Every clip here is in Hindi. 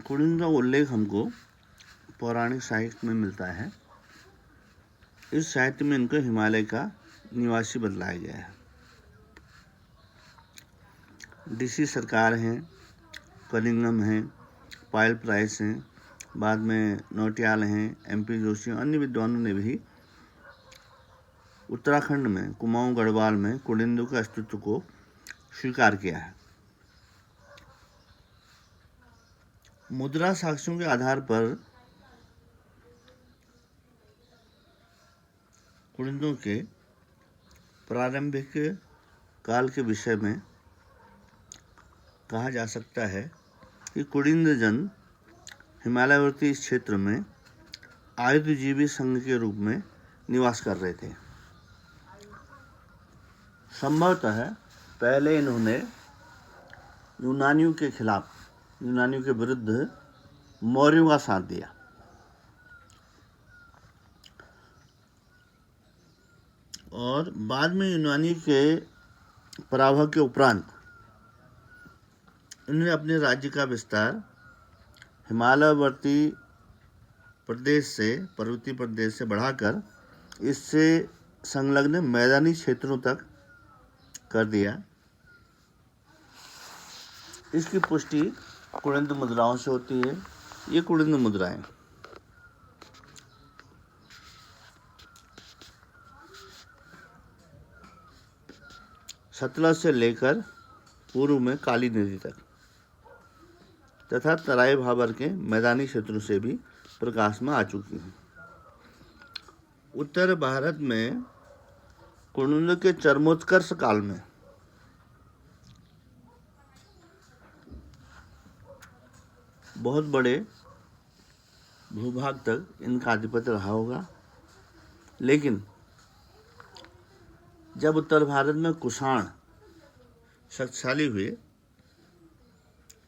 कुड़िन का उल्लेख हमको पौराणिक साहित्य में मिलता है। इस साहित्य में इनको हिमालय का निवासी बतलाया गया है। डीसी सरकार हैं, कलिंगम हैं, पायल प्राइस हैं, बाद में नौटियाल हैं, एमपी जोशी, अन्य विद्वानों ने भी उत्तराखंड में कुमाऊं गढ़वाल में कुड़िन के अस्तित्व को स्वीकार किया है। मुद्रा साक्ष्यों के आधार पर कुड़िनों के प्रारंभिक काल के विषय में कहा जा सकता है कि कुड़िन जन हिमालयवर्ती इस क्षेत्र में आयुधजीवी संघ के रूप में निवास कर रहे थे। संभवतः पहले इन्होंने यूनानियों के विरुद्ध मौर्यों का साथ दिया। और बाद में यूनानी के पराभव के उपरांत इन्होंने अपने राज्य का विस्तार हिमालयवर्ती पर्वतीय प्रदेश से बढ़ाकर इससे संलग्न मैदानी क्षेत्रों तक कर दिया। इसकी पुष्टि कुड़िन मुद्राओं से होती है। ये कुड़िन मुद्राएं सतलज से लेकर पूर्व में काली नदी तक तथा तराई भाबर के मैदानी क्षेत्रों से भी प्रकाश में आ चुकी हैं। उत्तर भारत में कुड़िन के चरमोत्कर्ष काल में बहुत बड़े भूभाग तक इनका आधिपत्य रहा होगा, लेकिन जब उत्तर भारत में कुषाण शक्तिशाली हुए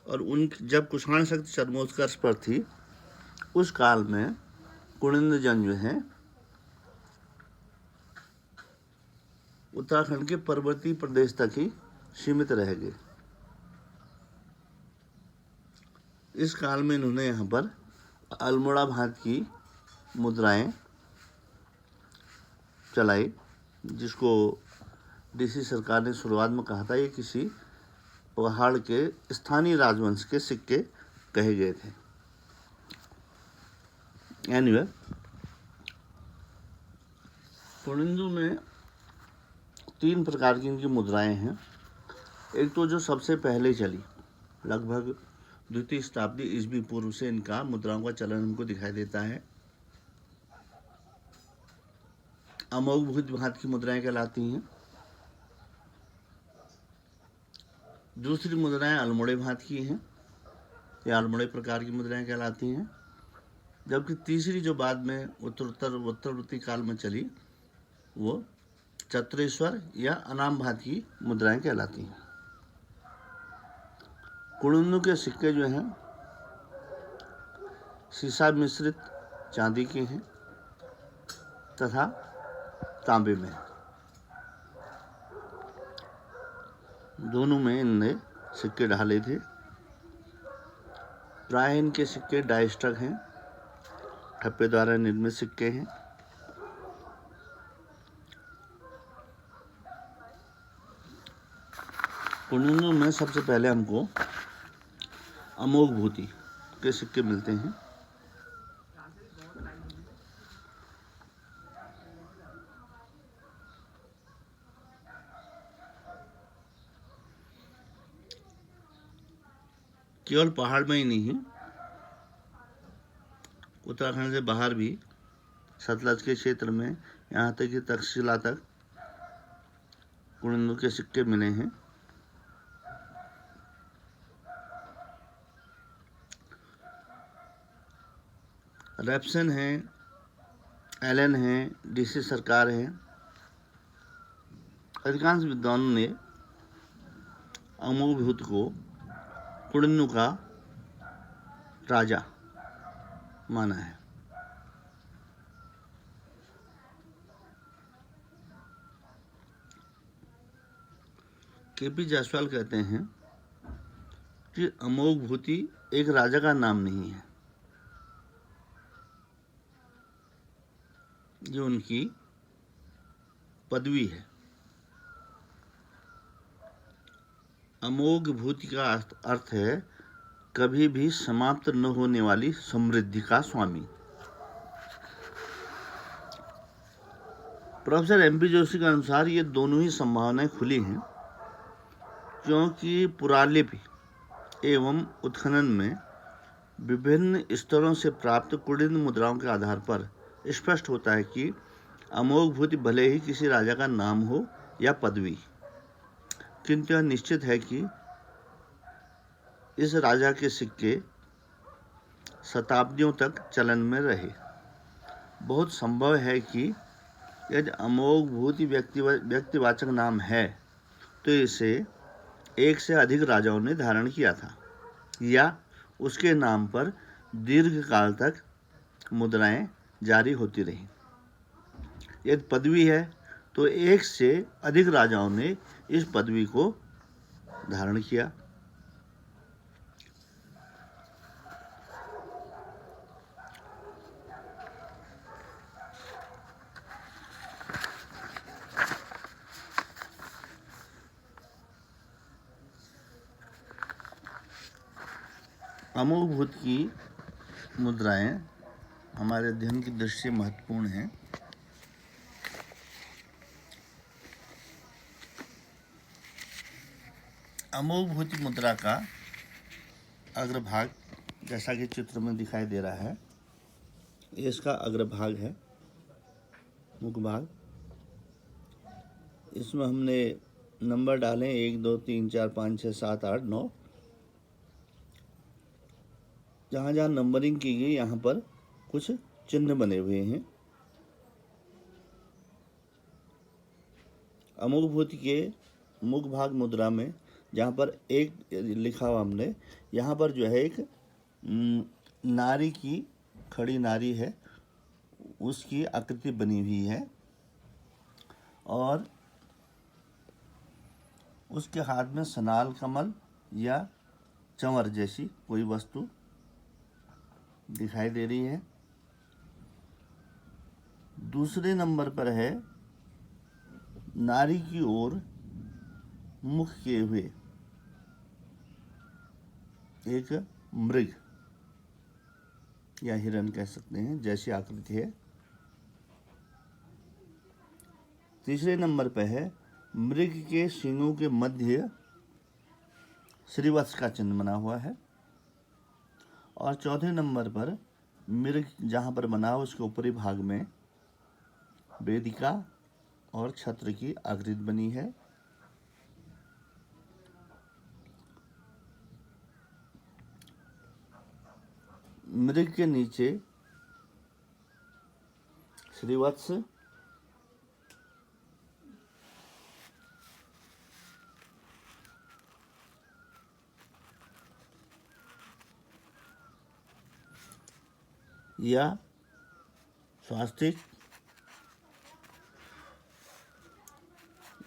और जब कुषाण शक्ति चरमोत्कर्ष पर थी, उस काल में कुड़िन जन जो हैं उत्तराखंड के पर्वतीय प्रदेश तक ही सीमित रह गए। इस काल में इन्होंने यहाँ पर अल्मोड़ा भांत की मुद्राएं चलाई, जिसको डीसी सरकार ने शुरुआत में कहा था ये किसी पहाड़ के स्थानीय राजवंश के सिक्के कहे गए थे। एनीवे, कुड़िन में 3 प्रकार की इनकी मुद्राएं हैं। एक तो जो सबसे पहले चली, लगभग द्वितीय शताब्दी ईस्वी पूर्व से इनका मुद्राओं का चलन हमको दिखाई देता है। अमोघ भूत भांत की मुद्राएं कहलाती हैं। दूसरी मुद्राएं अल्मोड़े भांत की हैं, या अल्मोड़े प्रकार की मुद्राएं कहलाती हैं। जबकि तीसरी जो बाद में उत्तरवर्ती काल में चली, वो चत्रेश्वर या अनाम भांत की मुद्राएं कहलाती हैं। कुड़िन के सिक्के जो हैं सीसा मिश्रित चांदी के हैं तथा तांबे में। दोनों में इनने सिक्के ढाले थे। प्राय इनके सिक्के डायस्टक हैं, ठप्पे द्वारा निर्मित सिक्के हैं। कुड़िन में सबसे पहले हमको अमोघ भूति के सिक्के मिलते हैं। केवल पहाड़ में ही नहीं, उत्तराखंड से बाहर भी सतलज के क्षेत्र में यहाँ तक कि तक्षशिला तक कुड़िन के सिक्के मिले हैं। रेप्सन है, एलन है, डीसी सरकार है, अधिकांश विद्वानों ने अमोघ भूत को कुड़िन का राजा माना है। केपी जायसवाल कहते हैं कि अमोघ भूति एक राजा का नाम नहीं है, ये उनकी पदवी है। अमोघ भूति का अर्थ है कभी भी समाप्त न होने वाली समृद्धि का स्वामी। प्रोफेसर एमपी जोशी के अनुसार ये दोनों ही संभावनाएं खुली हैं, क्योंकि पुरालिपि एवं उत्खनन में विभिन्न स्तरों से प्राप्त कुलीन मुद्राओं के आधार पर स्पष्ट होता है कि अमोघ भूति भले ही किसी राजा का नाम हो या पदवी, किंतु यह निश्चित है कि इस राजा के सिक्के शताब्दियों तक चलन में रहे। बहुत संभव है कि यदि अमोघ भूति व्यक्तिवाचक नाम है तो इसे एक से अधिक राजाओं ने धारण किया था या उसके नाम पर दीर्घ काल तक मुद्राएं जारी होती रहीं। यदि पदवी है तो एक से अधिक राजाओं ने इस पदवी को धारण किया। अमोघ भूति की मुद्राएं हमारे अध्ययन की दृष्टि से महत्वपूर्ण हैं। अमोघ भूति मुद्रा का अग्रभाग जैसा कि चित्र में दिखाई दे रहा है, ये इसका अग्रभाग है, मुख भाग। इसमें हमने नंबर डाले 1 2 3 4 5 6 7 8 9। जहाँ जहाँ नंबरिंग की गई यहाँ पर कुछ चिन्ह बने हुए हैं। अमोघ भूति के मुख भाग मुद्रा में जहाँ पर एक लिखा हुआ हमने, यहाँ पर जो है एक नारी की, खड़ी नारी है, उसकी आकृति बनी हुई है और उसके हाथ में सनाल कमल या चंवर जैसी कोई वस्तु दिखाई दे रही है। दूसरे नंबर पर है नारी की ओर मुख किए हुए एक मृग या हिरण कह सकते हैं जैसी आकृति है। तीसरे नंबर पर है मृग के सींगों के मध्य श्रीवत्स का चिन्ह बना हुआ है और चौथे नंबर पर मृग जहाँ पर बना हो उसके ऊपरी भाग में वेदिका और छत्र की आकृति बनी है। मृग के नीचे श्रीवत्स या स्वास्तिक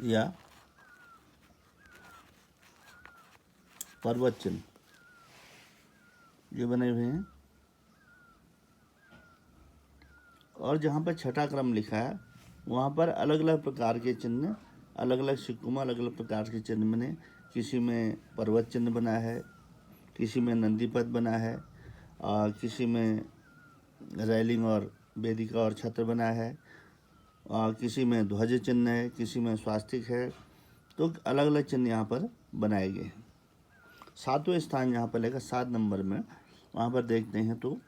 या पर्वत चिन्ह ये बने हुए हैं। और जहाँ पर छठा क्रम लिखा है वहाँ पर अलग अलग प्रकार के चिन्ह, अलग अलग सिक्कों में अलग अलग प्रकार के चिन्ह बने। किसी में पर्वत चिन्ह बना है, किसी में नंदीपद बना है, किसी में रैलिंग और वेदिका और छत्र बना है, किसी में ध्वज चिन्ह है, किसी में स्वास्तिक है। तो अलग अलग चिन्ह यहाँ पर बनाए गए हैं। सातवें स्थान यहाँ पर लेकर 7 नंबर में वहाँ पर देखते हैं तो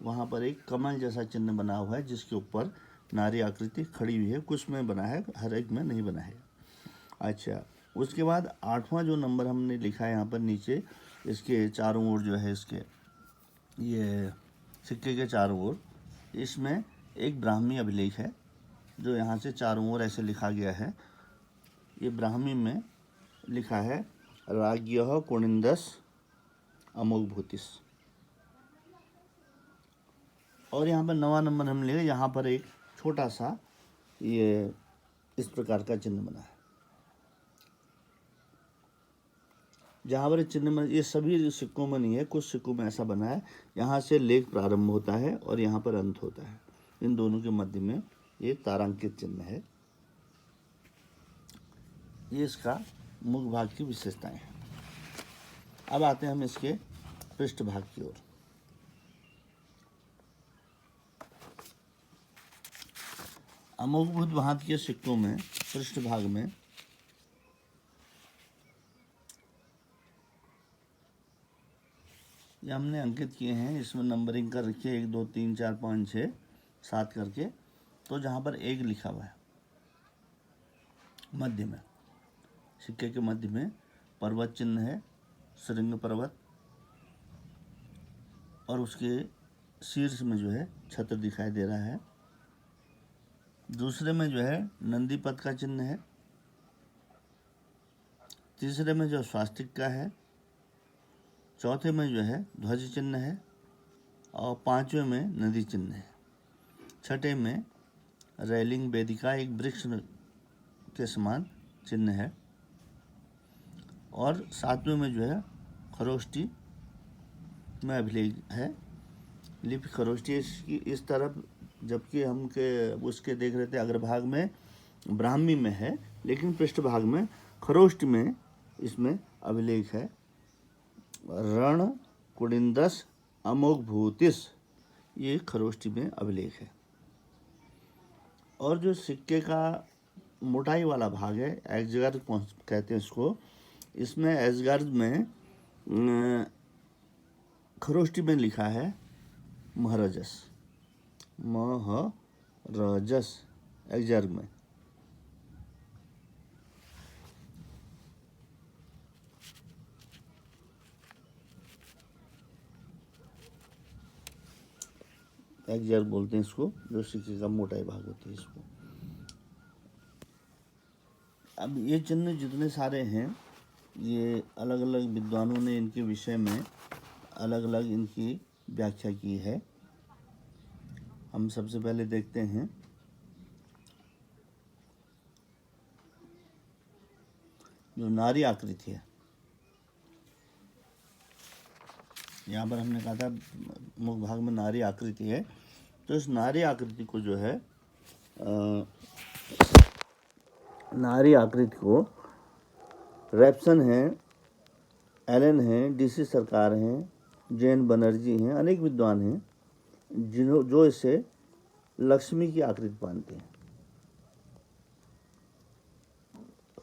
वहाँ पर एक कमल जैसा चिन्ह बना हुआ है जिसके ऊपर नारी आकृति खड़ी हुई है। कुछ में बना है, हर एक में नहीं बना है। अच्छा, उसके बाद 8वां जो नंबर हमने लिखा है यहाँ पर नीचे, इसके चारों ओर जो है, इसके ये सिक्के के चारों ओर इसमें एक ब्राह्मी अभिलेख है जो यहाँ से चारों ओर ऐसे लिखा गया है। ये ब्राह्मी में लिखा है राज्ञः कुनिन्दस् अमोघ भूतिस्। और यहाँ पर 9वां नंबर हम लेंगे, यहाँ पर एक छोटा सा ये इस प्रकार का चिन्ह बना है। जहाँ पर चिन्ह में, ये सभी सिक्कों में नहीं है, कुछ सिक्कों में ऐसा बना है यहाँ से लेख प्रारंभ होता है और यहाँ पर अंत होता है। इन दोनों के मध्य में ये तारांकित चिन्ह है। ये इसका मुख भाग की विशेषताएं हैं। अब आते हैं हम इसके पृष्ठ भाग की ओर। अमुखभूत भांति के सिक्कों में पृष्ठ भाग में ये हमने अंकित किए हैं, इसमें नंबरिंग कर रखी है 1 2 3 4 5 6 7 करके। तो जहाँ पर 1 लिखा हुआ है मध्य में, सिक्के के मध्य में पर्वत चिन्ह है, श्रृंग पर्वत, और उसके शीर्ष में जो है छत्र दिखाई दे रहा है। दूसरे में जो है नंदी पद का चिन्ह है। तीसरे में जो स्वास्तिक का है। चौथे में जो है ध्वज चिन्ह है और पांचवें में नदी चिन्ह है। छठे में रेलिंग वेदिका एक वृक्ष के समान चिन्ह है। और सातवें में जो है खरोष्टी में अभिलेख है, लिपि खरोष्टी इसकी इस तरफ, जबकि हम के उसके देख रहे थे अग्रभाग में ब्राह्मी में है, लेकिन पृष्ठ भाग में खरोष्टी में इसमें अभिलेख है। रण कुडिंदस अमोघ भूतिस, ये खरोष्टी में अभिलेख है। और जो सिक्के का मोटाई वाला भाग है, एजगर्द कहते हैं इसको, इसमें एजगर्द में खरोष्टी में लिखा है महरजस, महरजस एजगर्द में। एग्जैक्ट बोलते हैं इसको, जो सिक्के का मोटाई भाग होती है इसको। अब ये चिन्ह जितने सारे हैं, ये अलग अलग विद्वानों ने इनके विषय में अलग अलग इनकी व्याख्या की है। हम सबसे पहले देखते हैं जो नारी आकृति है। यहाँ पर हमने कहा था मुख भाग में नारी आकृति है, तो इस नारी आकृति को जो है नारी आकृति को रैप्सन हैं, एलन हैं, डीसी सरकार हैं, जैन बनर्जी हैं, अनेक विद्वान हैं जो इसे लक्ष्मी की आकृति मानते हैं।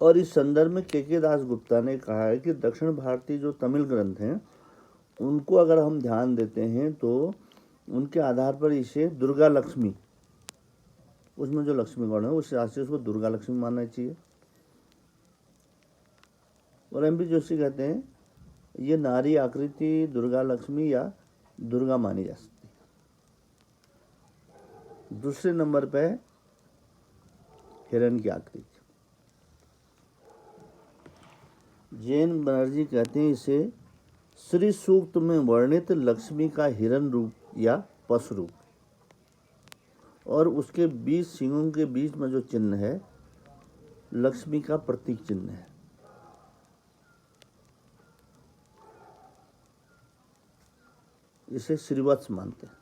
और इस संदर्भ में के दास गुप्ता ने कहा है कि दक्षिण भारतीय जो तमिल ग्रंथ हैं, उनको अगर हम ध्यान देते हैं तो उनके आधार पर इसे दुर्गा लक्ष्मी, उसमें जो लक्ष्मी गण है उस हिसाब से उसको दुर्गा लक्ष्मी मानना चाहिए। और एम पी जोशी कहते हैं ये नारी आकृति दुर्गा लक्ष्मी या दुर्गा मानी जा सकती है। दूसरे नंबर पे हिरण की आकृति, जैन बनर्जी कहते हैं इसे श्री सूक्त में वर्णित लक्ष्मी का हिरण रूप या पशु रूप, और उसके 20 सिंगों के बीच में जो चिन्ह है लक्ष्मी का प्रतीक चिन्ह है। इसे श्रीवत्स मानते हैं।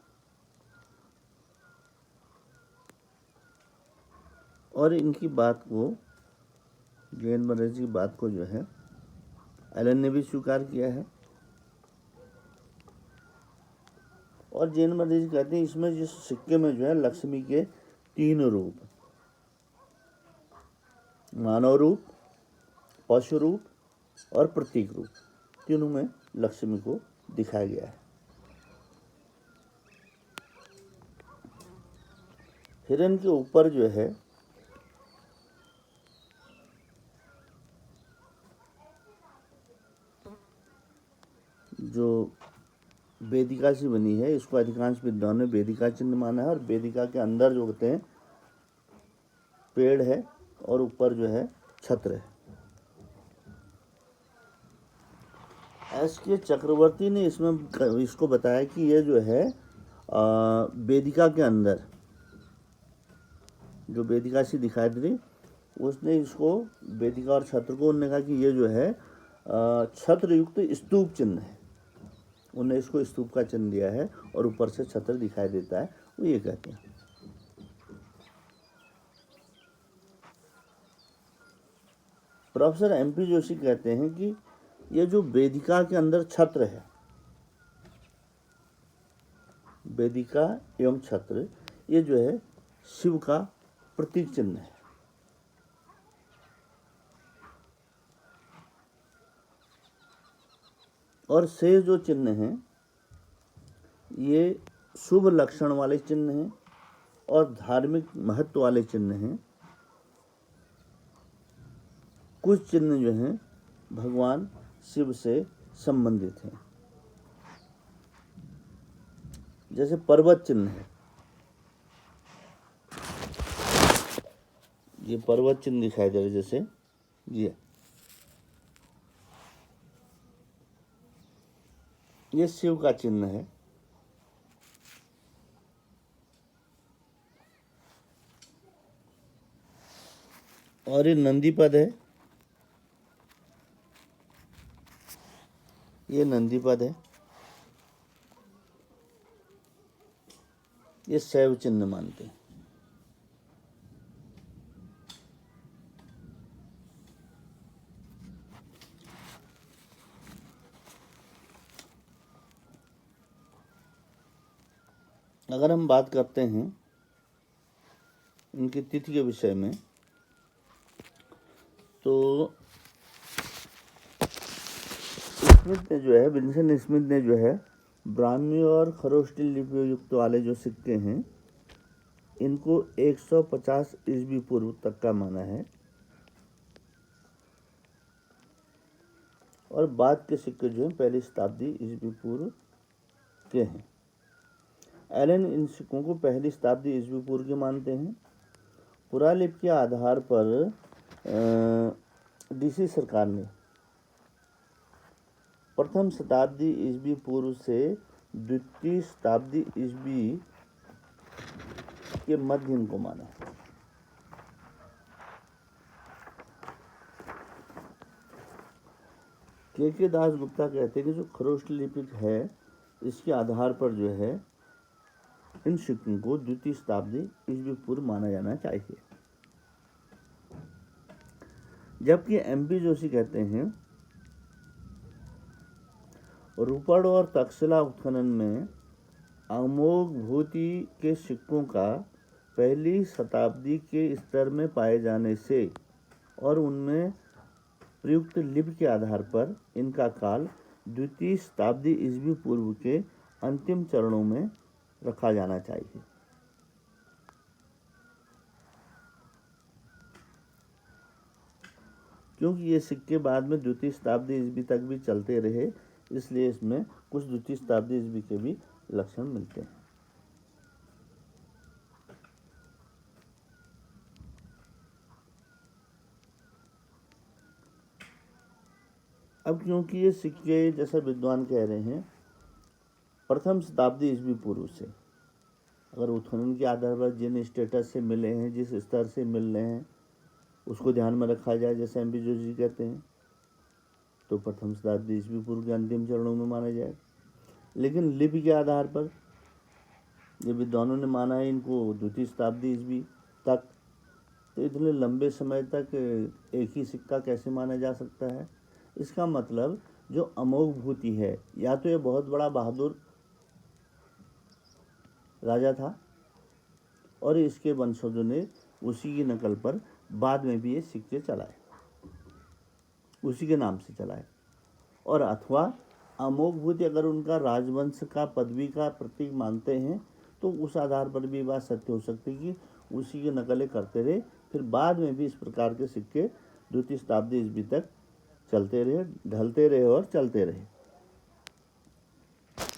और इनकी बात को, जैन बनर्जी की बात को जो है एलन ने भी स्वीकार किया है। और जैन बनर्जी कहते हैं इसमें जिस सिक्के में जो है लक्ष्मी के 3 रूप, मानव रूप, पशु रूप और प्रतीक रूप, तीनों में लक्ष्मी को दिखाया गया है। हिरण के ऊपर जो है जो वेदिका सी बनी है, इसको अधिकांश विद्वानों ने वेदिका चिन्ह माना है। और वेदिका के अंदर जो होते हैं पेड़ है और ऊपर जो है छत्र है। एस के चक्रवर्ती ने इसमें इसको बताया कि ये जो है वेदिका के अंदर जो वेदिका सी दिखाई दे रही, उसने इसको वेदिका और छत्र को, उन्होंने कहा कि ये जो है छत्र युक्त स्तूप चिन्ह है। उन्होंने इसको स्तूप का चिन्ह दिया है और ऊपर से छत्र दिखाई देता है, वो ये कहते हैं। प्रोफेसर MP जोशी कहते हैं कि ये जो वेदिका के अंदर छत्र है, वेदिका एवं छत्र, ये जो है शिव का प्रतीक चिन्ह है। और शेष जो चिन्ह हैं ये शुभ लक्षण वाले चिन्ह हैं और धार्मिक महत्व वाले चिन्ह हैं। कुछ चिन्ह जो हैं भगवान शिव से संबंधित हैं, जैसे पर्वत चिन्ह है, ये पर्वत चिन्ह दिखाई दे रहा है, जैसे ये शिव का चिन्ह है। और ये नंदी पद है, ये नंदी पद है, ये शैव चिन्ह मानते हैं। अगर हम बात करते हैं इनकी तिथि के विषय में, तो स्मिथ ने जो है, विंसेंट स्मिथ ने जो है ब्राह्मी और खरोष्टी लिपियों युक्त वाले जो सिक्के हैं, इनको 150 ईस्वी पूर्व तक का माना है। और बाद के सिक्के जो हैं पहली शताब्दी ईस्वी पूर्व के हैं। एलन इन सिक्कों को पहली शताब्दी ईस्वी पूर्व के मानते हैं। पुरालिपि के आधार पर DC सरकार ने प्रथम शताब्दी ईस्वी पूर्व से द्वितीय शताब्दी ईस्वी के मध्य इनको माना। के दास गुप्ता कहते हैं कि जो खरोष्ट लिपिक है, इसके आधार पर जो है इन सिक्कों को द्वितीय शताब्दी ईस्वी पूर्व माना जाना चाहिए। जबकि MP जोशी कहते हैं रूपड़ और तक्षशिला उत्खनन में अमोघ भूति के सिक्कों का पहली शताब्दी के स्तर में पाए जाने से और उनमें प्रयुक्त लिपि के आधार पर इनका काल द्वितीय शताब्दी ईस्वी पूर्व के अंतिम चरणों में रखा जाना चाहिए। क्योंकि ये सिक्के बाद में द्वितीय शताब्दी ईस्वी तक भी चलते रहे, इसलिए इसमें कुछ द्वितीय शताब्दी ईस्वी के भी लक्षण मिलते हैं। अब क्योंकि ये सिक्के, जैसा विद्वान कह रहे हैं, प्रथम शताब्दी ईस्वी पूर्व से, अगर उत्खनन के आधार पर जिन स्टेटस से मिले हैं, जिस स्तर से मिल रहे हैं, उसको ध्यान में रखा जाए, जैसे MP जोशी कहते हैं, तो प्रथम शताब्दी ईस्वी पूर्व के अंतिम चरणों में माना जाए। लेकिन लिपि के आधार पर ये विद्वानों ने माना है इनको द्वितीय शताब्दी ईस्वी तक, तो इतने लंबे समय तक एक ही सिक्का कैसे माना जा सकता है? इसका मतलब जो अमोघ भूति है, या तो ये बहुत बड़ा बहादुर राजा था और इसके वंशजों ने उसी की नकल पर बाद में भी ये सिक्के चलाए, उसी के नाम से चलाए। और अथवा अमोघ भूति अगर उनका राजवंश का पदवी का प्रतीक मानते हैं, तो उस आधार पर भी बात सत्य हो सकती है कि उसी की नकलें करते रहे, फिर बाद में भी इस प्रकार के सिक्के द्वितीय शताब्दी ईस्वी तक चलते रहे, ढलते रहे और चलते रहे।